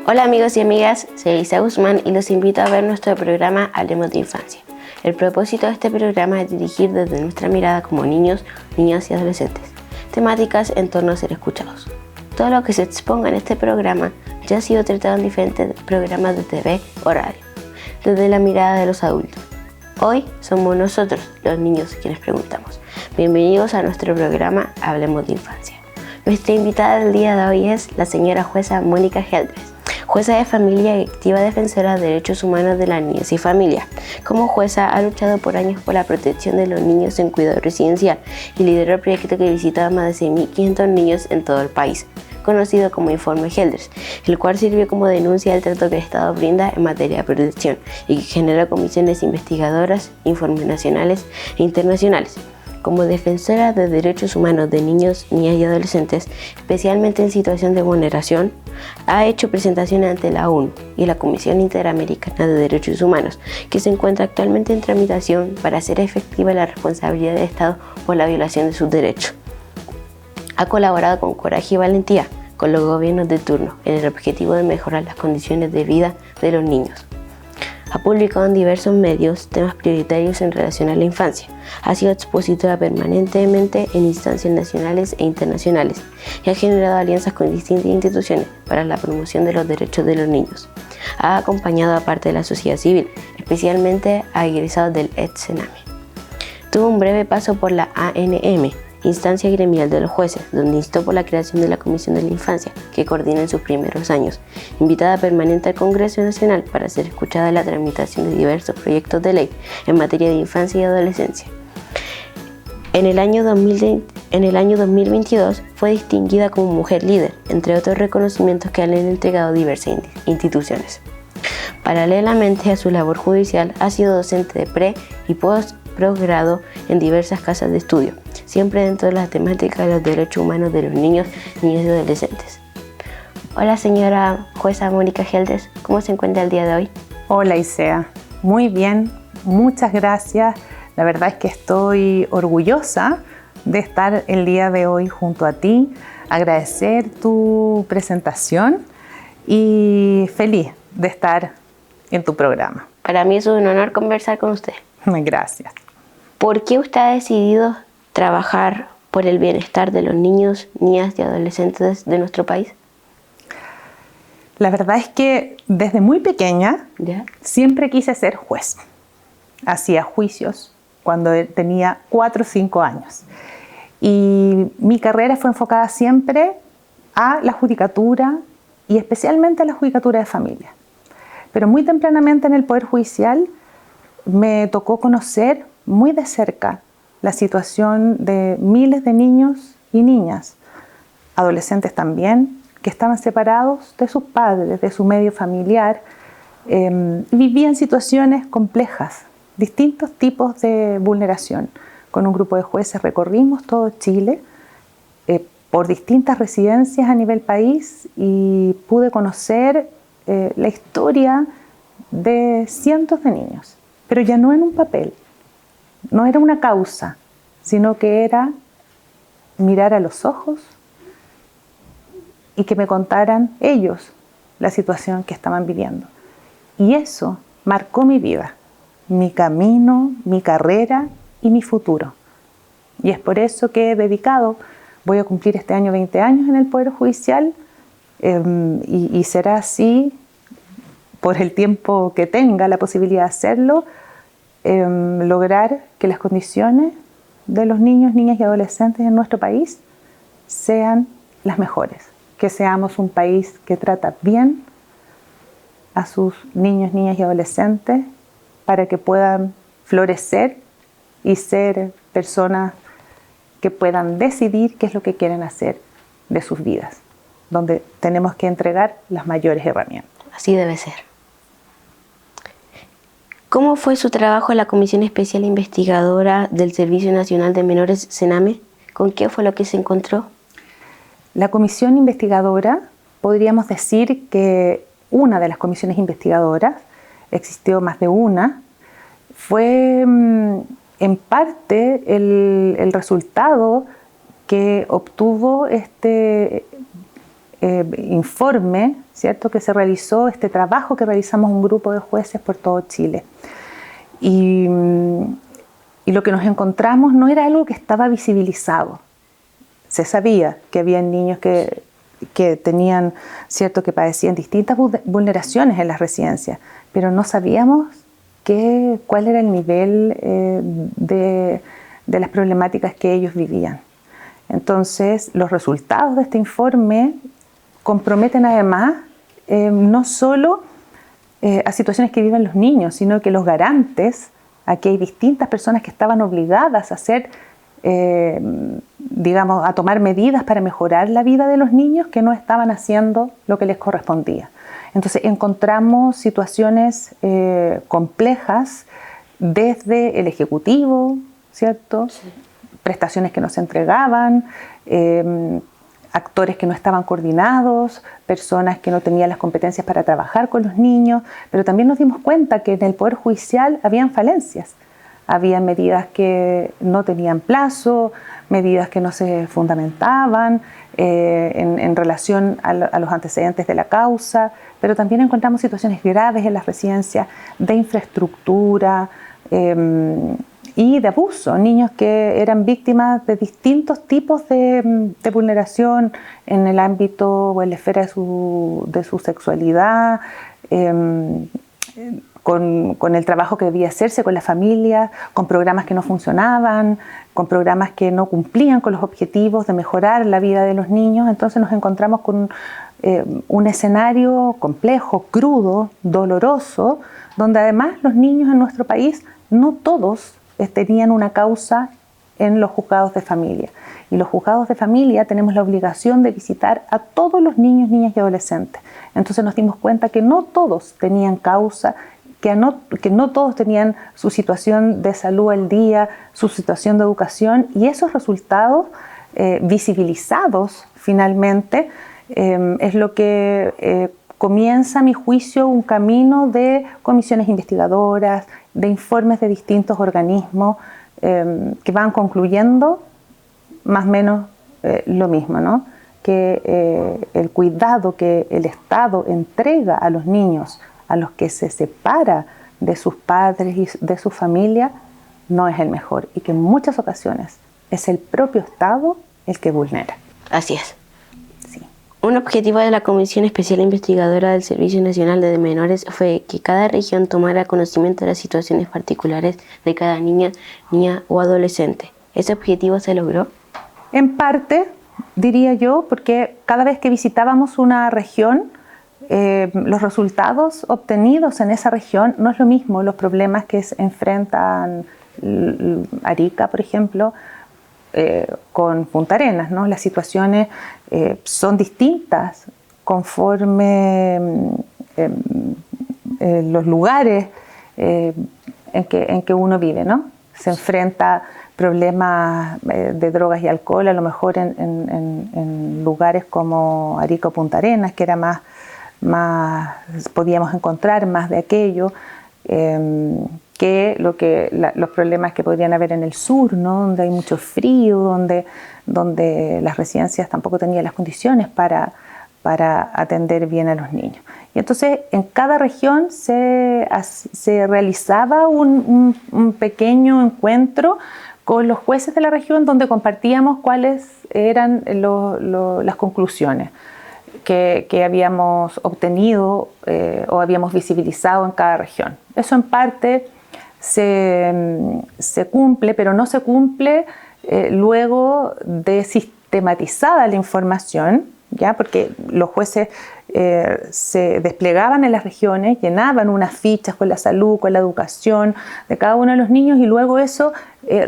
Hola amigos y amigas, soy Isa Guzmán y los invito a ver nuestro programa Hablemos de Infancia. El propósito de este programa es dirigir desde nuestra mirada como niños, niñas y adolescentes, temáticas en torno a ser escuchados. Todo lo que se exponga en este programa ya ha sido tratado en diferentes programas de TV o radio, desde la mirada de los adultos. Hoy somos nosotros, los niños, quienes preguntamos. Bienvenidos a nuestro programa Hablemos de Infancia. Nuestra invitada del día de hoy es la señora jueza Mónica Geldres, jueza de familia y activa defensora de derechos humanos de la niñez y familia. Como jueza ha luchado por años por la protección de los niños en cuidado residencial y lideró el proyecto que visitaba a más de 6.500 niños en todo el país, conocido como Informe Geldres, el cual sirvió como denuncia del trato que el Estado brinda en materia de protección y que generó comisiones investigadoras, informes nacionales e internacionales. Como defensora de derechos humanos de niños, niñas y adolescentes, especialmente en situación de vulneración, ha hecho presentaciones ante la ONU y la Comisión Interamericana de Derechos Humanos, que se encuentra actualmente en tramitación para hacer efectiva la responsabilidad del Estado por la violación de sus derechos. Ha colaborado con coraje y valentía con los gobiernos de turno en el objetivo de mejorar las condiciones de vida de los niños. Ha publicado en diversos medios temas prioritarios en relación a la infancia. Ha sido expositora permanentemente en instancias nacionales e internacionales y ha generado alianzas con distintas instituciones para la promoción de los derechos de los niños. Ha acompañado a parte de la sociedad civil, especialmente a egresados del ETSENAME. Tuvo un breve paso por la ANM, instancia gremial de los jueces, donde instó por la creación de la Comisión de la Infancia, que coordina en sus primeros años, invitada permanente al Congreso Nacional para ser escuchada en la tramitación de diversos proyectos de ley en materia de infancia y adolescencia. En el año 2022 fue distinguida como mujer líder, entre otros reconocimientos que le han entregado diversas instituciones. Paralelamente a su labor judicial, ha sido docente de pre- y postgrado en diversas casas de estudio, siempre dentro de las temáticas de los derechos humanos de los niños, niñas y adolescentes. Hola señora jueza Mónica Geldres, ¿cómo se encuentra el día de hoy? Hola Isea, muy bien, muchas gracias. La verdad es que estoy orgullosa de estar el día de hoy junto a ti, agradecer tu presentación y feliz de estar en tu programa. Para mí es un honor conversar con usted. Gracias. ¿Por qué usted ha decidido trabajar por el bienestar de los niños, niñas y adolescentes de nuestro país? La verdad es que desde muy pequeña siempre quise ser juez. Hacía juicios cuando tenía 4 o 5 años. Y mi carrera fue enfocada siempre a la judicatura y especialmente a la judicatura de familia. Pero muy tempranamente en el Poder Judicial me tocó conocer muy de cerca la situación de miles de niños y niñas, adolescentes también, que estaban separados de sus padres, de su medio familiar, vivían situaciones complejas, distintos tipos de vulneración. Con un grupo de jueces recorrimos todo Chile por distintas residencias a nivel país y pude conocer la historia de cientos de niños, pero ya no en un papel. No era una causa, sino que era mirar a los ojos y que me contaran ellos la situación que estaban viviendo. Y eso marcó mi vida, mi camino, mi carrera y mi futuro. Y es por eso que he dedicado, voy a cumplir este año 20 años en el Poder Judicial y será así por el tiempo que tenga la posibilidad de hacerlo, lograr que las condiciones de los niños, niñas y adolescentes en nuestro país sean las mejores, que seamos un país que trata bien a sus niños, niñas y adolescentes para que puedan florecer y ser personas que puedan decidir qué es lo que quieren hacer de sus vidas, donde tenemos que entregar las mayores herramientas. Así debe ser. ¿Cómo fue su trabajo en la Comisión Especial Investigadora del Servicio Nacional de Menores, CENAME? ¿Con qué fue lo que se encontró? La comisión investigadora, podríamos decir que una de las comisiones investigadoras, existió más de una, fue en parte el resultado que obtuvo este informe, ¿cierto?, que se realizó, este trabajo que realizamos un grupo de jueces por todo Chile. Y lo que nos encontramos no era algo que estaba visibilizado. Se sabía que había niños que tenían, ¿cierto?, que padecían distintas vulneraciones en las residencias, pero no sabíamos cuál era el nivel de las problemáticas que ellos vivían. Entonces, los resultados de este informe comprometen además no solo a situaciones que viven los niños, sino que los garantes, aquí hay distintas personas que estaban obligadas a hacer, digamos, a tomar medidas para mejorar la vida de los niños, que no estaban haciendo lo que les correspondía. Entonces encontramos situaciones complejas desde el Ejecutivo, ¿cierto? Sí. Prestaciones que no se entregaban, actores que no estaban coordinados, personas que no tenían las competencias para trabajar con los niños, pero también nos dimos cuenta que en el Poder Judicial habían falencias. Había medidas que no tenían plazo, medidas que no se fundamentaban en relación a los antecedentes de la causa, pero también encontramos situaciones graves en las residencias de infraestructura y de abuso, niños que eran víctimas de distintos tipos de vulneración en el ámbito o en la esfera de su sexualidad, con el trabajo que debía hacerse con la familia, con programas que no funcionaban, con programas que no cumplían con los objetivos de mejorar la vida de los niños. Entonces nos encontramos con un escenario complejo, crudo, doloroso, donde además los niños en nuestro país no todos tenían una causa en los juzgados de familia. Y los juzgados de familia tenemos la obligación de visitar a todos los niños, niñas y adolescentes. Entonces nos dimos cuenta que no todos tenían causa, que no todos tenían su situación de salud al día, su situación de educación, y esos resultados visibilizados finalmente es lo que comienza, a mi juicio, un camino de comisiones investigadoras, de informes de distintos organismos que van concluyendo más o menos lo mismo, ¿no? Que el cuidado que el Estado entrega a los niños a los que se separa de sus padres y de su familia no es el mejor, y que en muchas ocasiones es el propio Estado el que vulnera. Así es. Sí. Un objetivo de la Comisión Especial Investigadora del Servicio Nacional de Menores fue que cada región tomara conocimiento de las situaciones particulares de cada niña o adolescente. ¿Ese objetivo se logró? En parte, diría yo, porque cada vez que visitábamos una región, los resultados obtenidos en esa región no es lo mismo los problemas que se enfrentan Arica, por ejemplo, con Punta Arenas, ¿no? Las situaciones son distintas conforme los lugares en que uno vive, ¿no? Se enfrenta problemas de drogas y alcohol, a lo mejor en lugares como Arica o Punta Arenas, que era más podíamos encontrar más de aquello que los problemas que podrían haber en el sur, ¿no? Donde hay mucho frío, donde las residencias tampoco tenían las condiciones para atender bien a los niños. Y entonces en cada región se realizaba un pequeño encuentro con los jueces de la región, donde compartíamos cuáles eran las conclusiones que habíamos obtenido o habíamos visibilizado en cada región. Eso en parte se cumple, pero no se cumple luego de sistematizada la información, ¿ya? Porque los jueces se desplegaban en las regiones, llenaban unas fichas con la salud, con la educación de cada uno de los niños, y luego eso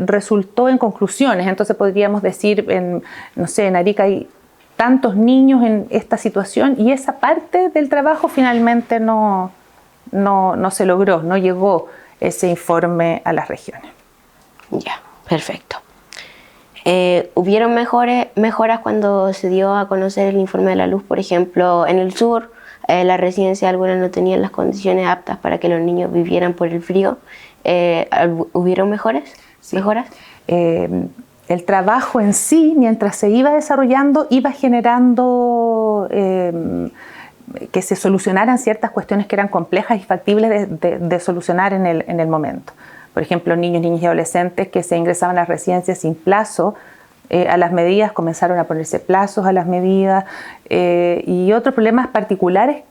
resultó en conclusiones. Entonces podríamos decir, en Arica hay tantos niños en esta situación, y esa parte del trabajo finalmente no se logró, no llegó ese informe a las regiones. Ya, perfecto. ¿Hubieron mejoras cuando se dio a conocer el informe de la luz? Por ejemplo, en el sur, la residencia algunas no tenían las condiciones aptas para que los niños vivieran por el frío. ¿Hubieron mejoras? Sí. ¿Mejoras? el trabajo en sí, mientras se iba desarrollando, iba generando que se solucionaran ciertas cuestiones que eran complejas y factibles de solucionar en el momento. Por ejemplo, niños, niñas y adolescentes que se ingresaban a las residencias sin plazo, a las medidas comenzaron a ponerse plazos a las medidas, y otros problemas particulares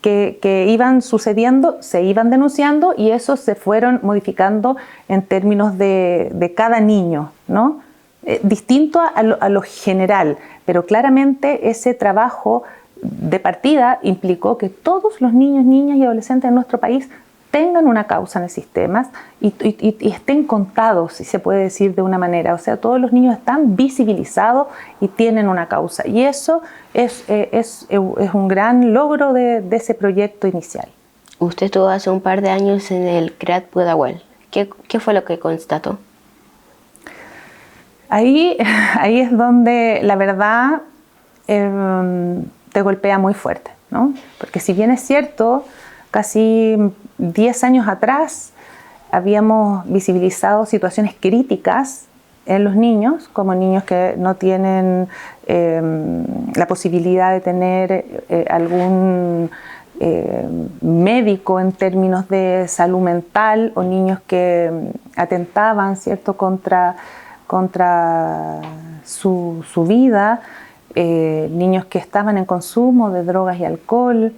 que iban sucediendo, se iban denunciando, y esos se fueron modificando en términos de cada niño, ¿no? Distinto a lo general, pero claramente ese trabajo de partida implicó que todos los niños, niñas y adolescentes de nuestro país tengan una causa en el sistema y estén contados, si se puede decir de una manera. O sea, todos los niños están visibilizados y tienen una causa. Y eso es un gran logro de ese proyecto inicial. Usted estuvo hace un par de años en el CREAT Pudahuel. ¿Qué fue lo que constató? Ahí es donde la verdad te golpea muy fuerte, ¿no? Porque si bien es cierto, casi 10 años atrás habíamos visibilizado situaciones críticas en los niños, como niños que no tienen la posibilidad de tener algún médico en términos de salud mental, o niños que atentaban, ¿cierto?, contra su vida, niños que estaban en consumo de drogas y alcohol,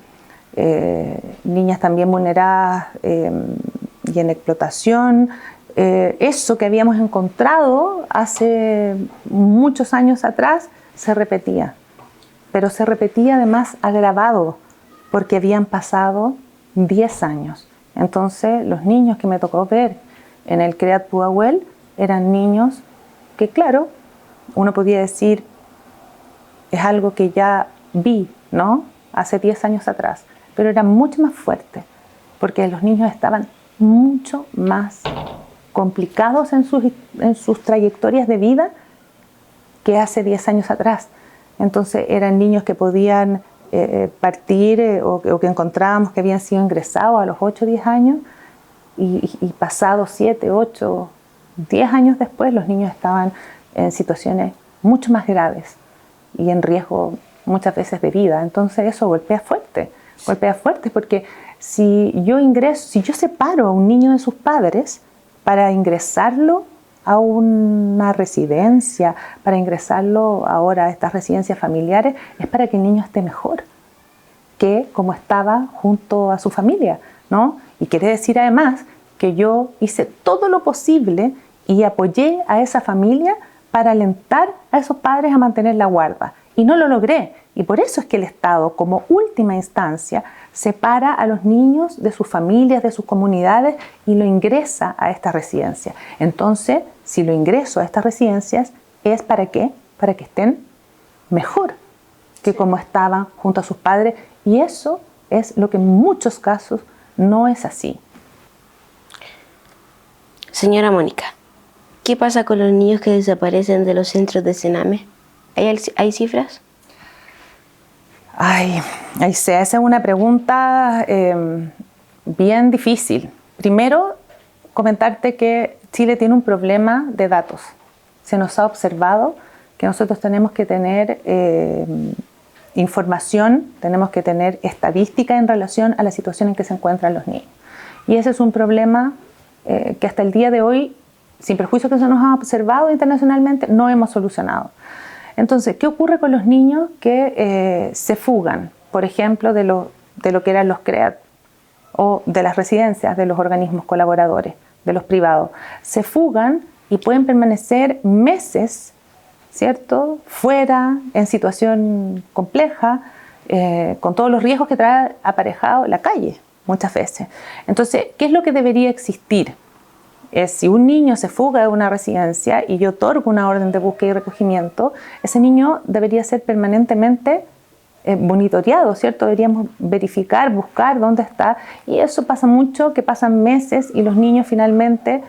niñas también vulneradas y en explotación. Eso que habíamos encontrado hace muchos años atrás se repetía, pero se repetía además agravado porque habían pasado 10 años. Entonces los niños que me tocó ver en el CREAT Pudahuel eran niños que, claro, uno podía decir, es algo que ya vi, ¿no?, hace 10 años atrás, pero era mucho más fuerte, porque los niños estaban mucho más complicados en sus trayectorias de vida que hace 10 años atrás. Entonces eran niños que podían partir o que encontrábamos que habían sido ingresados a los 8 o 10 años, y pasados 7, 8, 10 años después los niños estaban en situaciones mucho más graves y en riesgo muchas veces de vida. Entonces eso golpea fuerte porque si yo separo a un niño de sus padres para ingresarlo a una residencia, para ingresarlo ahora a estas residencias familiares, es para que el niño esté mejor que como estaba junto a su familia, ¿no? Y quiere decir además que yo hice todo lo posible y apoyé a esa familia para alentar a esos padres a mantener la guarda. Y no lo logré. Y por eso es que el Estado, como última instancia, separa a los niños de sus familias, de sus comunidades, y lo ingresa a esta residencia. Entonces, si lo ingreso a estas residencias, ¿es para qué? Para que estén mejor que como estaban junto a sus padres. Y eso es lo que en muchos casos no es así. Señora Mónica, ¿qué pasa con los niños que desaparecen de los centros de Sename? ¿Hay cifras? Esa es una pregunta bien difícil. Primero, comentarte que Chile tiene un problema de datos. Se nos ha observado que nosotros tenemos que tener información, tenemos que tener estadística en relación a la situación en que se encuentran los niños. Y ese es un problema que hasta el día de hoy, sin perjuicio que se nos ha observado internacionalmente, no hemos solucionado. Entonces, ¿qué ocurre con los niños que se fugan, por ejemplo, de lo que eran los CREAT o de las residencias de los organismos colaboradores, de los privados? Se fugan y pueden permanecer meses, ¿cierto?, fuera, en situación compleja, con todos los riesgos que trae aparejado la calle, muchas veces. Entonces, ¿qué es lo que debería existir? Si un niño se fuga de una residencia y yo otorgo una orden de búsqueda y recogimiento, ese niño debería ser permanentemente monitoreado, ¿cierto? Deberíamos verificar, buscar dónde está, y eso pasa mucho, que pasan meses y los niños finalmente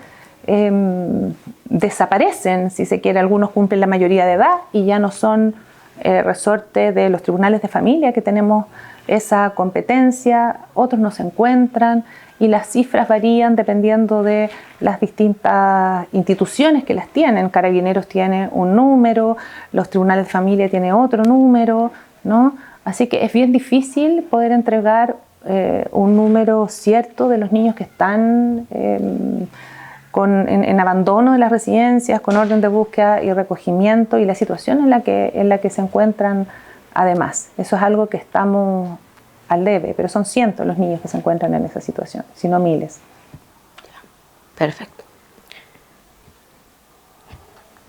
desaparecen, si se quiere. Algunos cumplen la mayoría de edad y ya no son resorte de los tribunales de familia, que tenemos esa competencia, otros no se encuentran, y las cifras varían dependiendo de las distintas instituciones que las tienen. Carabineros tiene un número, los tribunales de familia tienen otro número, ¿no? Así que es bien difícil poder entregar un número cierto de los niños que están en abandono de las residencias, con orden de búsqueda y recogimiento, y la situación en la que se encuentran además. Eso es algo que estamos al debe, pero son cientos los niños que se encuentran en esa situación, si no miles. Perfecto.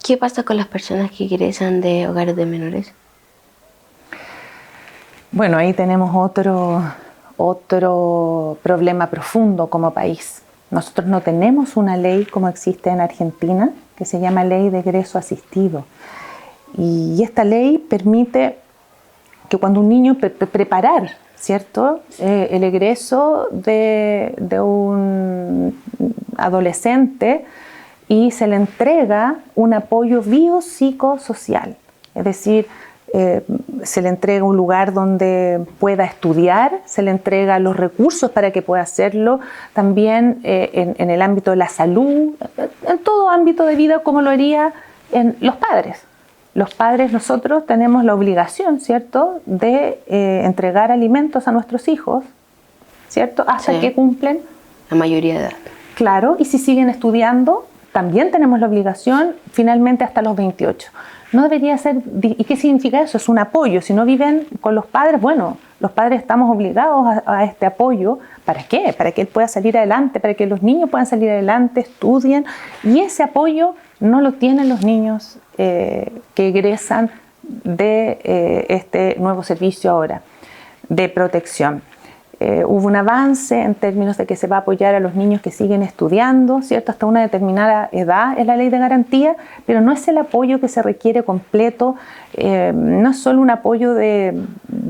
¿Qué pasa con las personas que egresan de hogares de menores? Bueno, ahí tenemos otro problema profundo como país. Nosotros no tenemos una ley como existe en Argentina, que se llama Ley de Egreso Asistido. Y esta ley permite que cuando un niño preparar, ¿cierto?, el egreso de un adolescente, y se le entrega un apoyo biopsicosocial, es decir, se le entrega un lugar donde pueda estudiar, se le entrega los recursos para que pueda hacerlo, también en el ámbito de la salud, en todo ámbito de vida, como lo haría en los padres. Los padres, nosotros tenemos la obligación, ¿cierto?, de entregar alimentos a nuestros hijos, ¿cierto?, hasta que cumplen la mayoría de edad. Claro, y si siguen estudiando, también tenemos la obligación finalmente hasta los 28. No debería ser. ¿Y qué significa eso? Es un apoyo. Si no viven con los padres, bueno, los padres estamos obligados a este apoyo. ¿Para qué? Para que él pueda salir adelante, para que los niños puedan salir adelante, estudien. Y ese apoyo no lo tienen los niños que egresan de este nuevo servicio ahora de protección. Hubo un avance en términos de que se va a apoyar a los niños que siguen estudiando, ¿cierto?, hasta una determinada edad en la ley de garantía, pero no es el apoyo que se requiere completo, no es solo un apoyo de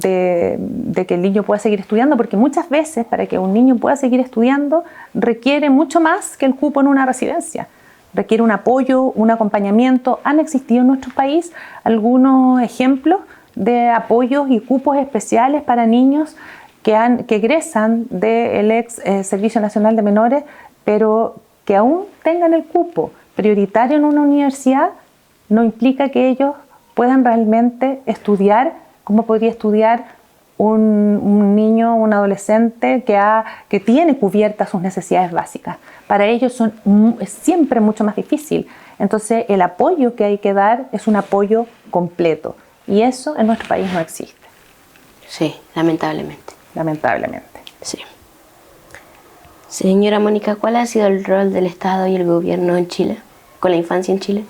que el niño pueda seguir estudiando, porque muchas veces para que un niño pueda seguir estudiando requiere mucho más que el cupo en una residencia. Requiere un apoyo, un acompañamiento. Han existido en nuestro país algunos ejemplos de apoyos y cupos especiales para niños que egresan del ex Servicio Nacional de Menores, pero que aún tengan el cupo prioritario en una universidad, no implica que ellos puedan realmente estudiar como podría estudiar un niño, un adolescente que tiene cubiertas sus necesidades básicas. Para ellos es siempre mucho más difícil. Entonces el apoyo que hay que dar es un apoyo completo, y eso en nuestro país no existe. Sí, lamentablemente. Lamentablemente. Sí. Señora Mónica, ¿cuál ha sido el rol del Estado y el gobierno en Chile, con la infancia en Chile?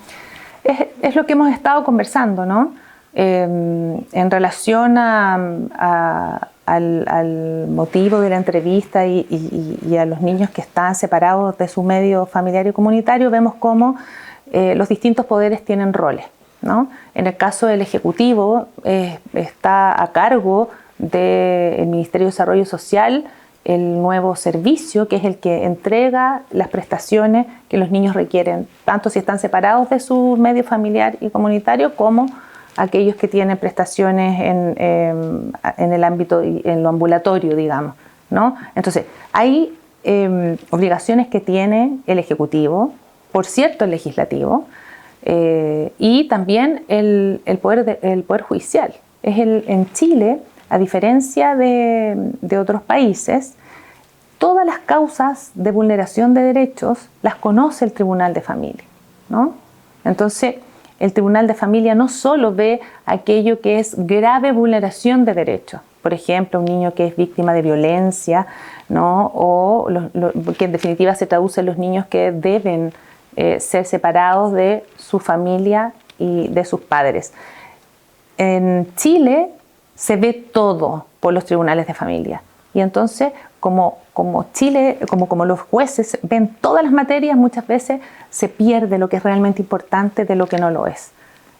Es lo que hemos estado conversando, ¿no? En relación al motivo de la entrevista y a los niños que están separados de su medio familiar y comunitario, vemos cómo los distintos poderes tienen roles, ¿no? En el caso del Ejecutivo, está a cargo del Ministerio de Desarrollo Social el nuevo servicio, que es el que entrega las prestaciones que los niños requieren, tanto si están separados de su medio familiar y comunitario, como aquellos que tienen prestaciones en el ámbito, en lo ambulatorio, digamos, ¿no? Entonces, hay obligaciones que tiene el Ejecutivo, por cierto el Legislativo, y también el Poder Judicial. En Chile, a diferencia de otros países, todas las causas de vulneración de derechos las conoce el Tribunal de Familia, ¿no? Entonces, el Tribunal de Familia no solo ve aquello que es grave vulneración de derechos, por ejemplo, un niño que es víctima de violencia, ¿no? O que en definitiva se traduce en los niños que deben ser separados de su familia y de sus padres. En Chile se ve todo por los tribunales de familia, y entonces como los jueces ven todas las materias, muchas veces se pierde lo que es realmente importante de lo que no lo es.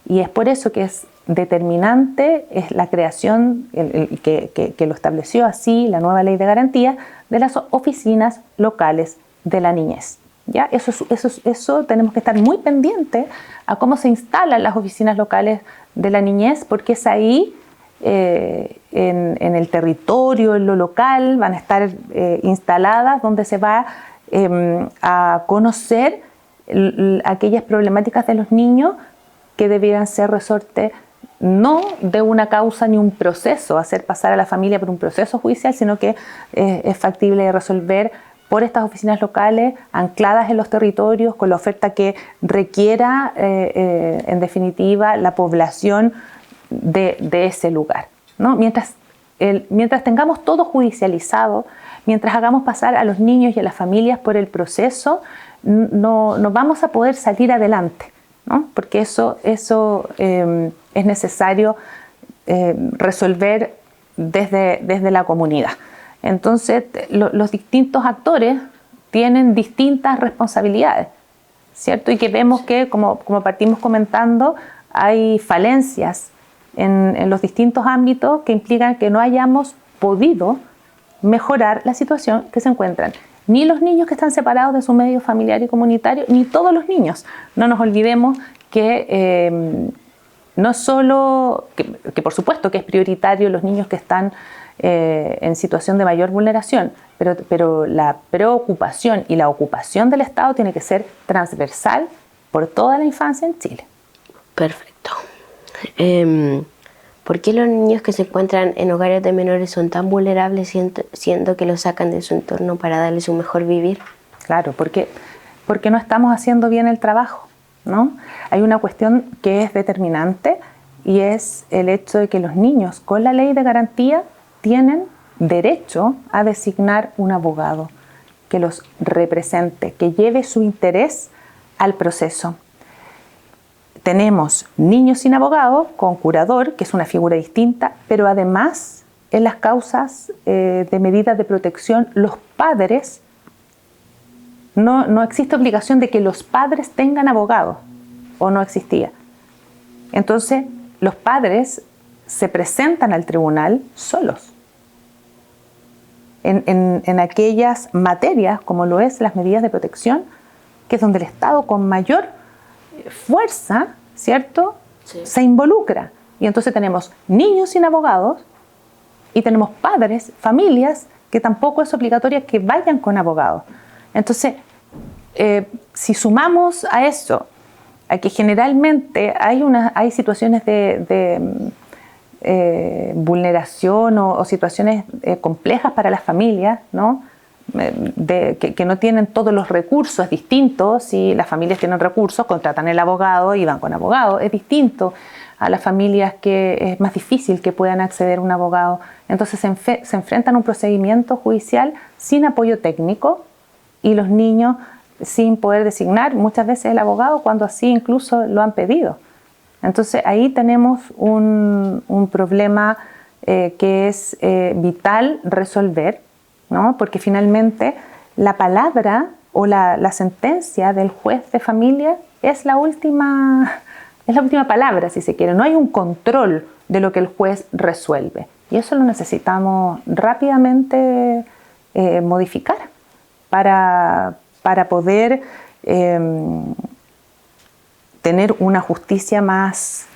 Y es por eso que es determinante es la creación, que lo estableció así la nueva ley de garantía, de las oficinas locales de la niñez. ¿Ya? Eso tenemos que estar muy pendientes a cómo se instalan las oficinas locales de la niñez, porque es ahí, en el territorio, en lo local, van a estar instaladas, donde se va a conocer aquellas problemáticas de los niños que debieran ser resorte no de una causa ni un proceso, hacer pasar a la familia por un proceso judicial, sino que es factible de resolver por estas oficinas locales, ancladas en los territorios, con la oferta que requiera, en definitiva, la población de ese lugar, ¿no? Mientras tengamos todo judicializado, mientras hagamos pasar a los niños y a las familias por el proceso, no vamos a poder salir adelante, ¿no? Porque eso es necesario resolver desde la comunidad. Entonces, los distintos actores tienen distintas responsabilidades, ¿cierto? Y que vemos que, como partimos comentando, hay falencias en los distintos ámbitos que implican que no hayamos podido mejorar la situación que se encuentran ni los niños que están separados de su medio familiar y comunitario, ni todos los niños. No nos olvidemos que no solo, que por supuesto que es prioritario los niños que están en situación de mayor vulneración, pero la preocupación y la ocupación del Estado tiene que ser transversal por toda la infancia en Chile. Perfecto. ¿Por qué los niños que se encuentran en hogares de menores son tan vulnerables siendo que los sacan de su entorno para darles un mejor vivir? Claro, porque no estamos haciendo bien el trabajo, ¿no? Hay una cuestión que es determinante y es el hecho de que los niños con la ley de garantía tienen derecho a designar un abogado que los represente, que lleve su interés al proceso. Tenemos niños sin abogado con curador, que es una figura distinta, pero además en las causas de medidas de protección, los padres, no existe obligación de que los padres tengan abogado, o no existía. Entonces, los padres se presentan al tribunal solos. En aquellas materias, como lo es las medidas de protección, que es donde el Estado con mayor fuerza, ¿cierto?, sí, se involucra. Y entonces tenemos niños sin abogados y tenemos padres, familias, que tampoco es obligatoria que vayan con abogados. Entonces, si sumamos a eso, a que generalmente hay situaciones de vulneración o situaciones complejas para las familias, ¿no? Que no tienen todos los recursos, es distinto. Si las familias tienen recursos, contratan el abogado y van con abogado, es distinto a las familias que es más difícil que puedan acceder a un abogado. Entonces se enfrentan a un procedimiento judicial sin apoyo técnico y los niños sin poder designar muchas veces el abogado cuando así incluso lo han pedido. Entonces ahí tenemos un problema que es vital resolver, ¿no? Porque finalmente la palabra o la sentencia del juez de familia es la última palabra, si se quiere. No hay un control de lo que el juez resuelve. Y eso lo necesitamos rápidamente modificar para poder tener una justicia más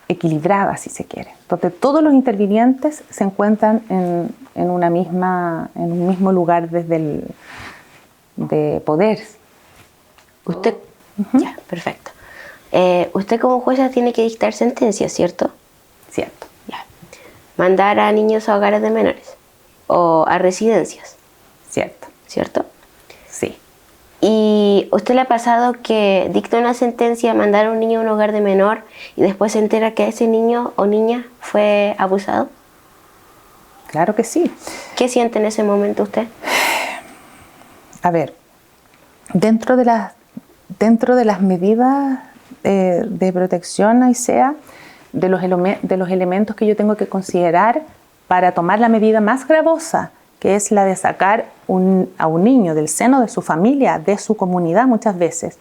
equilibrada, si se quiere, donde todos los intervinientes se encuentran en un mismo lugar de poder. Usted, ya, perfecto. Usted como jueza tiene que dictar sentencias, ¿cierto? Cierto. Ya. Mandar a niños a hogares de menores o a residencias. Cierto. ¿Cierto? Sí. ¿Y usted le ha pasado que dicta una sentencia, mandar a un niño a un hogar de menor y después se entera que ese niño o niña fue abusado? Claro que sí. ¿Qué siente en ese momento usted? A ver, dentro de las medidas de protección, Aisea, de los elementos que yo tengo que considerar para tomar la medida más gravosa, que es la de sacar a un niño del seno de su familia, de su comunidad muchas veces,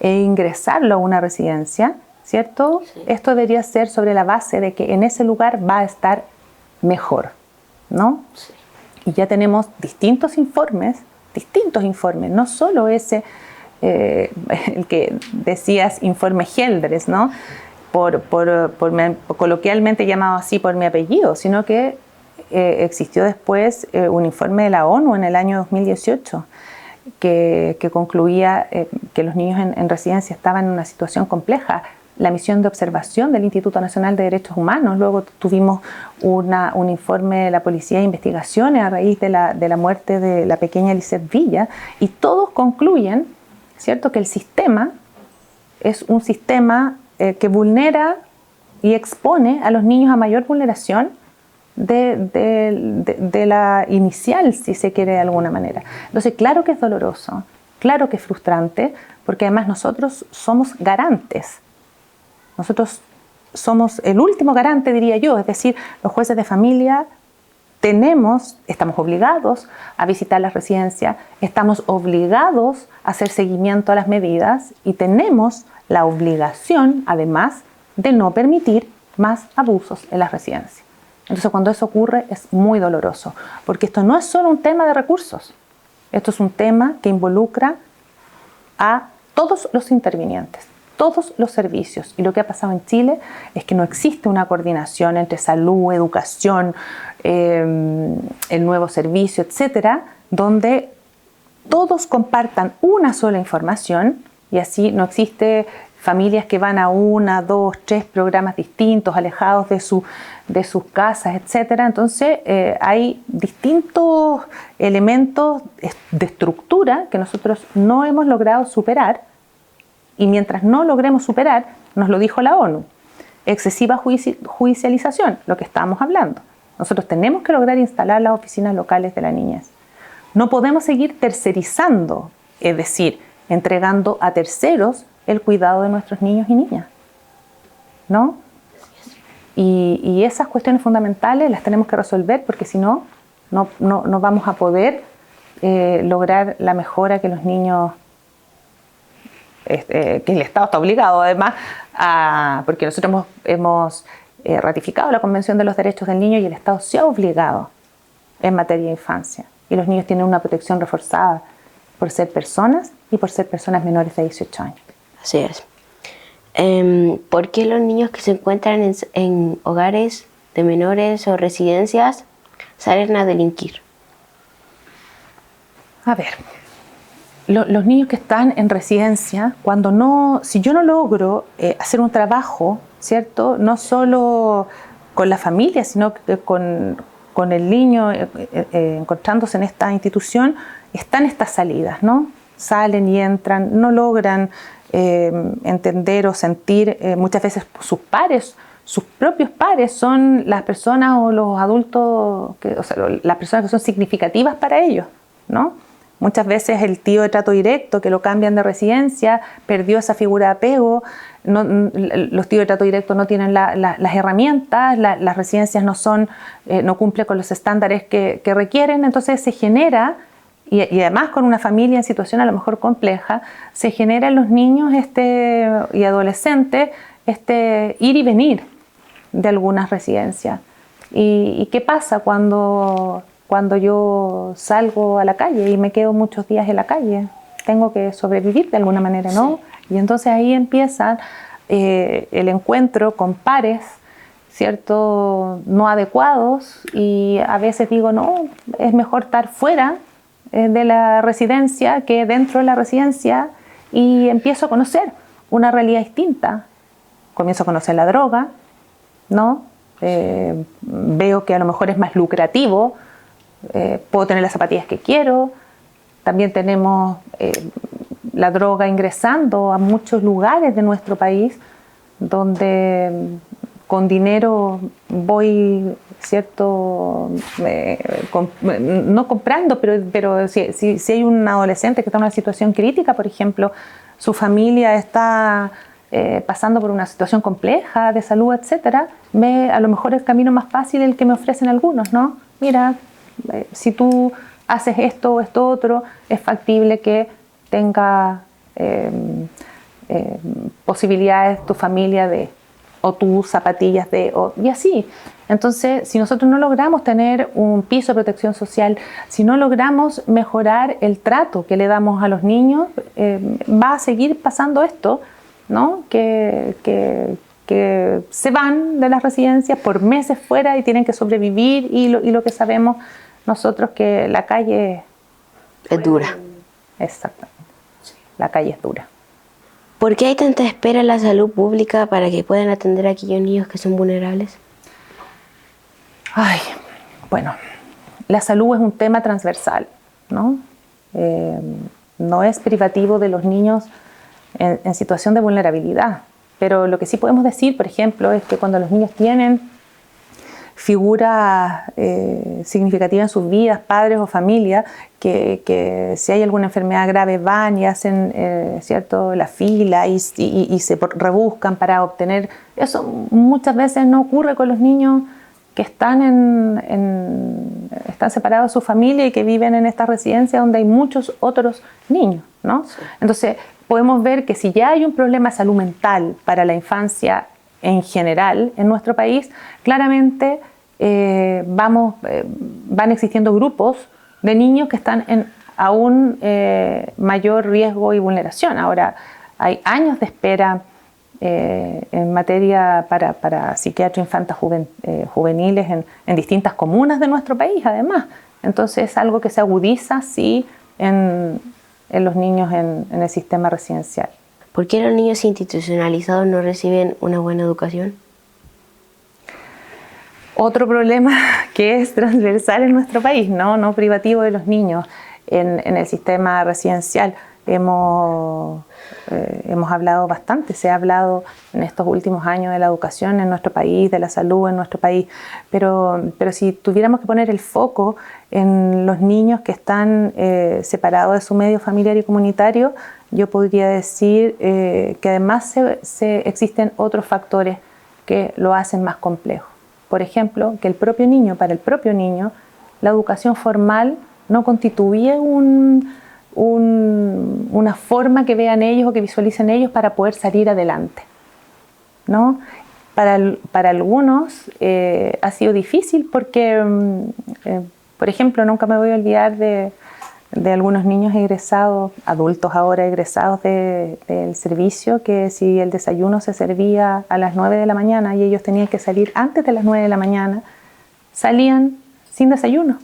e ingresarlo a una residencia, ¿cierto? Sí. Esto debería ser sobre la base de que en ese lugar va a estar mejor, ¿no? Sí. Y ya tenemos distintos informes, no solo ese el que decías, informe Geldres, ¿no? Coloquialmente llamado así por mi apellido, sino que existió después un informe de la ONU en el año 2018 que concluía que los niños en residencia estaban en una situación compleja. La misión de observación del Instituto Nacional de Derechos Humanos, luego tuvimos un informe de la Policía de Investigaciones a raíz de la muerte de la pequeña Lisette Villa, y todos concluyen, ¿cierto?, que el sistema es un sistema que vulnera y expone a los niños a mayor vulneración de la inicial, si se quiere de alguna manera. Entonces, claro que es doloroso, claro que es frustrante, porque además nosotros somos garantes. Nosotros somos el último garante, diría yo, es decir, los jueces de familia estamos obligados a visitar las residencias, estamos obligados a hacer seguimiento a las medidas y tenemos la obligación, además, de no permitir más abusos en las residencias. Entonces, cuando eso ocurre es muy doloroso, porque esto no es solo un tema de recursos, esto es un tema que involucra a todos los intervinientes, todos los servicios. Y lo que ha pasado en Chile es que no existe una coordinación entre salud, educación, el nuevo servicio, etcétera, donde todos compartan una sola información, y así no existe familias que van a 1, 2, 3 programas distintos, alejados de sus casas, etcétera. Entonces hay distintos elementos de estructura que nosotros no hemos logrado superar, y mientras no logremos superar, nos lo dijo la ONU, excesiva judicialización, lo que estábamos hablando. Nosotros tenemos que lograr instalar las oficinas locales de la niñez. No podemos seguir tercerizando, es decir, entregando a terceros el cuidado de nuestros niños y niñas, ¿no? Y esas cuestiones fundamentales las tenemos que resolver, porque si no, no vamos a poder lograr la mejora que los niños, que el Estado está obligado además porque nosotros hemos ratificado la Convención de los Derechos del Niño, y el Estado se ha obligado en materia de infancia, y los niños tienen una protección reforzada por ser personas y por ser personas menores de 18 años. Así es. ¿Por qué los niños que se encuentran en hogares de menores o residencias salen a delinquir? A ver, los niños que están en residencia, si yo no logro hacer un trabajo, ¿cierto?, no solo con la familia, sino que con el niño encontrándose en esta institución, están estas salidas, ¿no? Salen y entran, no logran entender o sentir, muchas veces sus pares, sus propios pares son las personas o los adultos, las personas que son significativas para ellos, ¿no? Muchas veces el tío de trato directo, que lo cambian de residencia, perdió esa figura de apego. Los tíos de trato directo no tienen las herramientas, las residencias no cumplen con los estándares que requieren, entonces se genera, y además con una familia en situación a lo mejor compleja, se genera en los niños y adolescentes ir y venir de algunas residencias. ¿Y qué pasa cuando yo salgo a la calle y me quedo muchos días en la calle? Tengo que sobrevivir de alguna manera, ¿no? Sí. Y entonces ahí empieza el encuentro con pares, ¿cierto?, no adecuados, y a veces digo, no, es mejor estar fuera de la residencia que dentro de la residencia, y empiezo a conocer una realidad distinta. Comienzo a conocer la droga, ¿no? Veo que a lo mejor es más lucrativo. Puedo tener las zapatillas que quiero. También tenemos la droga ingresando a muchos lugares de nuestro país, donde con dinero voy, ¿cierto?, no comprando, pero si hay un adolescente que está en una situación crítica, por ejemplo, su familia está pasando por una situación compleja de salud, etcétera, a lo mejor el camino más fácil el que me ofrecen algunos, ¿no? Mira, si tú haces esto o esto otro, es factible que tenga posibilidades tu familia de... o tus zapatillas y así. Entonces, si nosotros no logramos tener un piso de protección social, si no logramos mejorar el trato que le damos a los niños, va a seguir pasando esto, ¿no? Que se van de las residencias por meses fuera y tienen que sobrevivir y lo que sabemos nosotros que la calle es dura. Exactamente, la calle es dura. ¿Por qué hay tanta espera en la salud pública para que puedan atender a aquellos niños que son vulnerables? Ay, bueno, la salud es un tema transversal, ¿no? No es privativo de los niños en situación de vulnerabilidad, pero lo que sí podemos decir, por ejemplo, es que cuando los niños tienen figuras significativas en sus vidas, padres o familia, que si hay alguna enfermedad grave van y hacen ¿cierto? La fila y se rebuscan para obtener. Eso muchas veces no ocurre con los niños que están separados de su familia y que viven en esta residencia donde hay muchos otros niños, ¿no? Sí. Entonces podemos ver que si ya hay un problema de salud mental para la infancia en general en nuestro país, claramente van existiendo grupos de niños que están en aún mayor riesgo y vulneración. Ahora, hay años de espera en materia para psiquiatría infantil juveniles en distintas comunas de nuestro país, además. Entonces, es algo que se agudiza, sí, en los niños en el sistema residencial. ¿Por qué los niños institucionalizados no reciben una buena educación? Otro problema que es transversal en nuestro país, no privativo de los niños en el sistema residencial. Hemos hablado bastante, se ha hablado en estos últimos años de la educación en nuestro país, de la salud en nuestro país, pero si tuviéramos que poner el foco en los niños que están separados de su medio familiar y comunitario, yo podría decir que además existen otros factores que lo hacen más complejo. Por ejemplo, que para el propio niño, la educación formal no constituye una forma que vean ellos o que visualicen ellos para poder salir adelante, ¿no? Para algunos ha sido difícil porque, por ejemplo, nunca me voy a olvidar de algunos niños egresados, adultos ahora egresados del servicio, que si el desayuno se servía a las 9 de la mañana y ellos tenían que salir antes de las 9 de la mañana, salían sin desayuno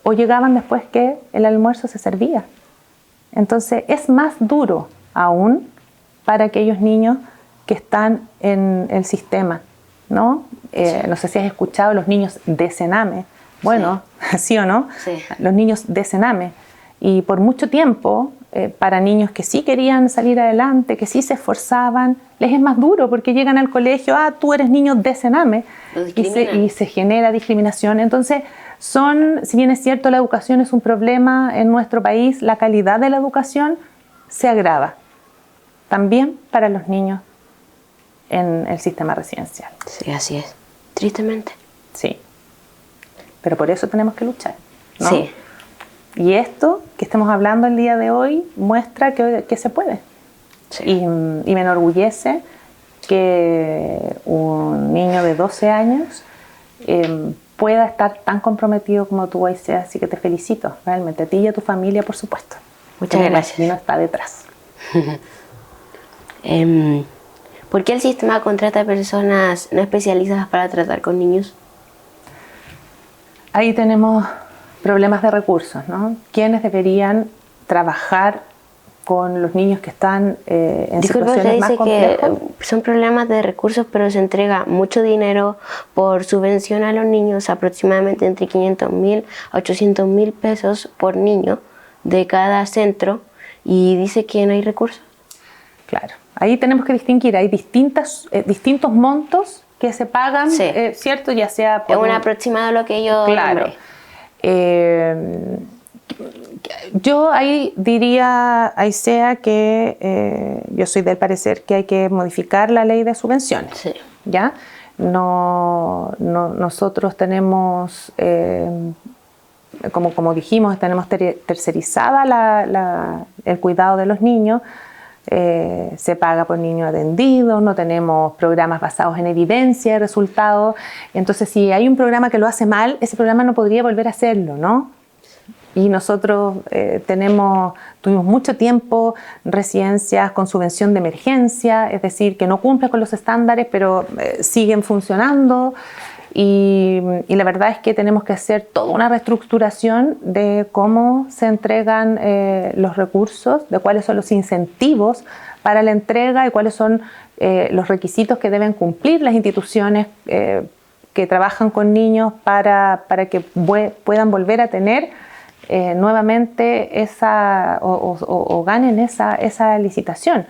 o llegaban después que el almuerzo se servía. Entonces es más duro aún para aquellos niños que están en el sistema, ¿no? No sé si has escuchado los niños de Sename. Bueno, ¿sí o no? Sí. Los niños de Sename. Y por mucho tiempo, para niños que sí querían salir adelante, que sí se esforzaban, les es más duro porque llegan al colegio, tú eres niño de Sename, y se genera discriminación. Entonces, si bien es cierto, la educación es un problema en nuestro país, la calidad de la educación se agrava también para los niños en el sistema residencial. Sí, así es. Tristemente. Sí. Pero por eso tenemos que luchar, ¿no? Sí. Y esto que estamos hablando el día de hoy muestra que se puede. Sí. Y me enorgullece que un niño de 12 años pueda estar tan comprometido como tú, Aisea, así que te felicito, realmente, a ti y a tu familia, por supuesto. Muchas gracias. Mi no está detrás. ¿Por qué el sistema contrata personas no especializadas para tratar con niños? Ahí tenemos problemas de recursos, ¿no? ¿Quiénes deberían trabajar con los niños que están en situaciones más complejas? Disculpe, usted dice que son problemas de recursos, pero se entrega mucho dinero por subvención a los niños, aproximadamente entre 500.000 a 800.000 pesos por niño de cada centro, y dice que no hay recursos. Claro, ahí tenemos que distinguir, hay distintos montos que se pagan, sí. ¿Cierto? Ya sea por es un aproximado a lo que yo claro. Yo ahí diría, Aisea, que yo soy del parecer que hay que modificar la ley de subvenciones. Sí. ¿Ya? Nosotros tenemos, como dijimos, tenemos tercerizada el cuidado de los niños. se paga por niño atendido, no tenemos programas basados en evidencia de resultados. Entonces, si hay un programa que lo hace mal, ese programa no podría volver a hacerlo, ¿no? Y nosotros tuvimos mucho tiempo residencias con subvención de emergencia, es decir, que no cumplen con los estándares, pero siguen funcionando. Y la verdad es que tenemos que hacer toda una reestructuración de cómo se entregan los recursos, de cuáles son los incentivos para la entrega y cuáles son los requisitos que deben cumplir las instituciones que trabajan con niños para que puedan volver a tener nuevamente o ganen esa licitación.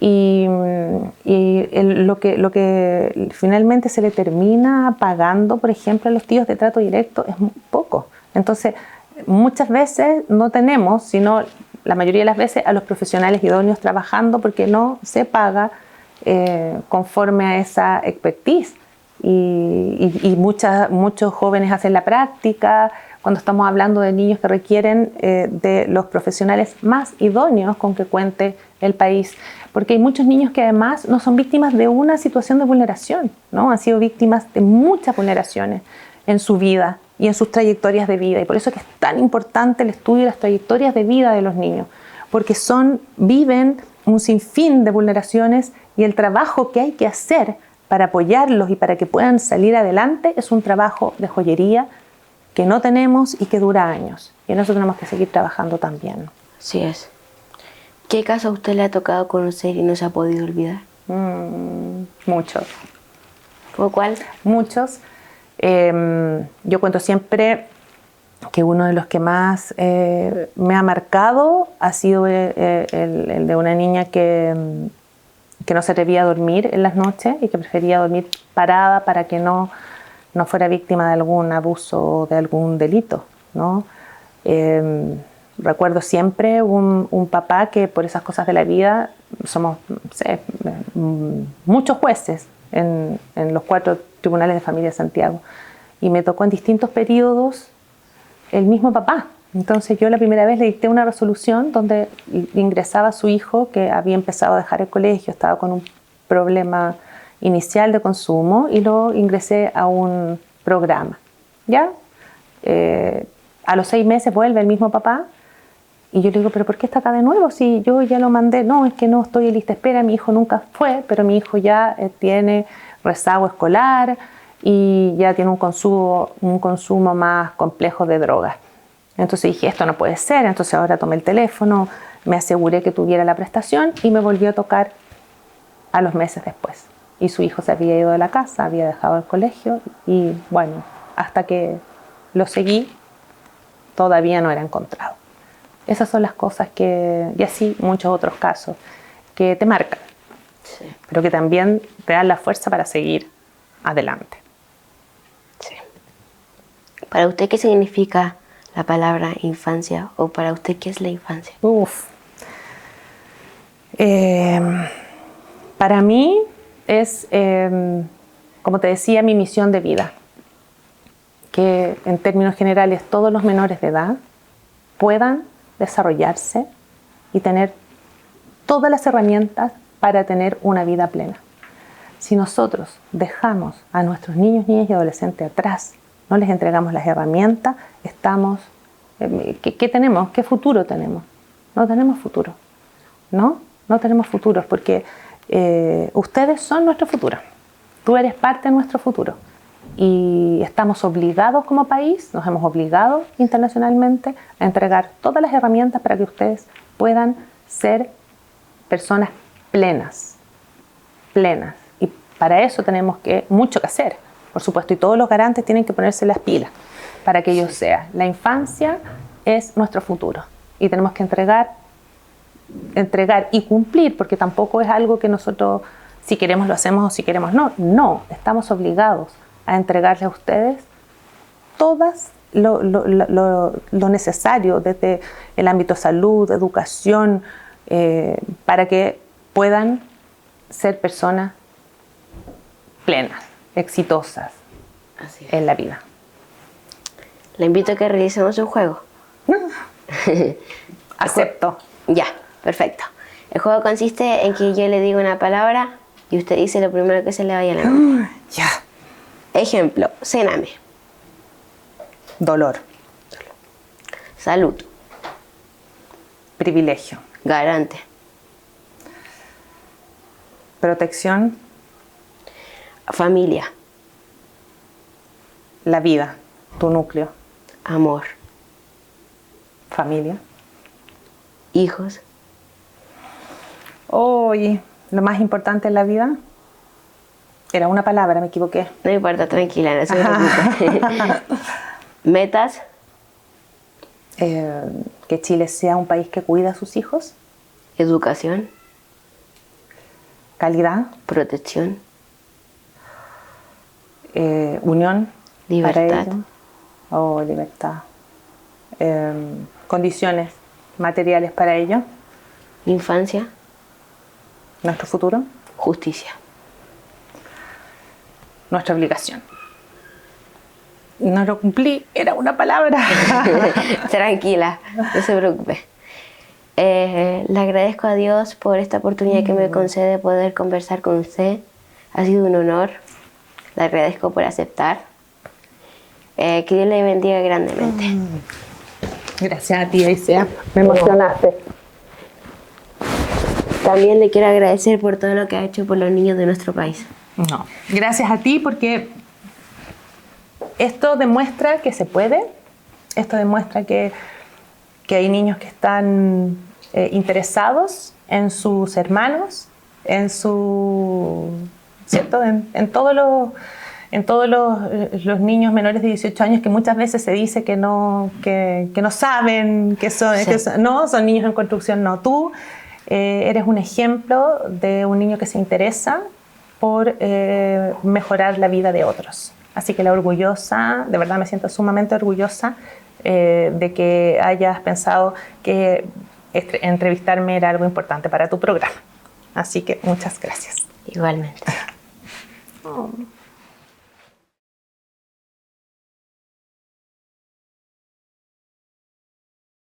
Y lo que finalmente se le termina pagando, por ejemplo, a los tíos de trato directo es muy poco. Entonces, muchas veces no tenemos, sino la mayoría de las veces, a los profesionales idóneos trabajando porque no se paga conforme a esa expertise. Y muchos jóvenes hacen la práctica cuando estamos hablando de niños que requieren de los profesionales más idóneos con que cuente el país. Porque hay muchos niños que además no son víctimas de una situación de vulneración, ¿no? Han sido víctimas de muchas vulneraciones en su vida y en sus trayectorias de vida. Y por eso es que es tan importante el estudio de las trayectorias de vida de los niños. Porque viven un sinfín de vulneraciones y el trabajo que hay que hacer para apoyarlos y para que puedan salir adelante es un trabajo de joyería que no tenemos y que dura años. Y en eso tenemos que seguir trabajando también. Así es. ¿Qué caso a usted le ha tocado conocer y no se ha podido olvidar? Muchos. ¿Cómo cuál? Muchos. Yo cuento siempre que uno de los que más me ha marcado ha sido el de una niña que no se atrevía a dormir en las noches y que prefería dormir parada para que no fuera víctima de algún abuso o de algún delito, ¿no? Recuerdo siempre un papá que por esas cosas de la vida, somos muchos jueces en los 4 tribunales de familia de Santiago, y me tocó en distintos periodos el mismo papá. Entonces yo la primera vez le dicté una resolución donde ingresaba a su hijo que había empezado a dejar el colegio, estaba con un problema inicial de consumo, y lo ingresé a un programa. ¿Ya? A los 6 meses vuelve el mismo papá y yo le digo, ¿pero por qué está acá de nuevo? Si yo ya lo mandé. No, es que no estoy en lista de espera, mi hijo nunca fue, pero mi hijo ya tiene rezago escolar y ya tiene un consumo más complejo de drogas. Entonces dije, esto no puede ser. Entonces ahora tomé el teléfono, me aseguré que tuviera la prestación y me volvió a tocar a los meses después. Y su hijo se había ido de la casa, había dejado el colegio y bueno, hasta que lo seguí, todavía no era encontrado. Esas son las cosas y así muchos otros casos, que te marcan, sí, pero que también te dan la fuerza para seguir adelante. Sí. ¿Para usted qué significa la palabra infancia? ¿O para usted qué es la infancia? Para mí es, como te decía, mi misión de vida. Que en términos generales todos los menores de edad puedan desarrollarse y tener todas las herramientas para tener una vida plena. Si nosotros dejamos a nuestros niños, niñas y adolescentes atrás, no les entregamos las herramientas, ¿qué tenemos? ¿Qué futuro tenemos? No tenemos futuro, ¿no? No tenemos futuros porque ustedes son nuestro futuro. Tú eres parte de nuestro futuro. Y estamos obligados como país, nos hemos obligado internacionalmente a entregar todas las herramientas para que ustedes puedan ser personas plenas. Y para eso tenemos mucho que hacer, por supuesto, y todos los garantes tienen que ponerse las pilas para que ellos sean. La infancia es nuestro futuro y tenemos que entregar y cumplir, porque tampoco es algo que nosotros, si queremos lo hacemos o si queremos no. No, estamos obligados a entregarles a ustedes todas lo necesario desde el ámbito salud, educación, para que puedan ser personas plenas, exitosas en la vida. Le invito a que realicemos un juego. Acepto. Ya, perfecto. El juego consiste en que yo le digo una palabra y usted dice lo primero que se le vaya a la mente. Ya. Ejemplo, céname. Dolor. Salud. Privilegio. Garante. Protección. Familia. La vida. Tu núcleo. Amor. Familia. Hijos. Hoy, lo más importante en la vida era una palabra, me equivoqué. No importa, tranquila, no se preocupe. Metas. Que Chile sea un país que cuida a sus hijos. Educación. Calidad. Protección. Unión. Libertad. Para ello. Oh, libertad. Condiciones materiales para ello. Infancia. Nuestro futuro. Justicia. Nuestra obligación. No lo cumplí, era una palabra. Tranquila, no se preocupe. Le agradezco a Dios por esta oportunidad que me concede de poder conversar con usted. Ha sido un honor. Le agradezco por aceptar. Que Dios le bendiga grandemente. Gracias a ti, Aisea. Me emocionaste. También le quiero agradecer por todo lo que ha hecho por los niños de nuestro país. No, gracias a ti porque esto demuestra que se puede. Esto demuestra que hay niños que están interesados en sus hermanos, en su, ¿cierto? En todos los niños menores de 18 años que muchas veces se dice que no saben, son niños en construcción. No, tú eres un ejemplo de un niño que se interesa por mejorar la vida de otros. Así que de verdad me siento sumamente orgullosa de que hayas pensado que entrevistarme era algo importante para tu programa. Así que muchas gracias. Igualmente. Oh.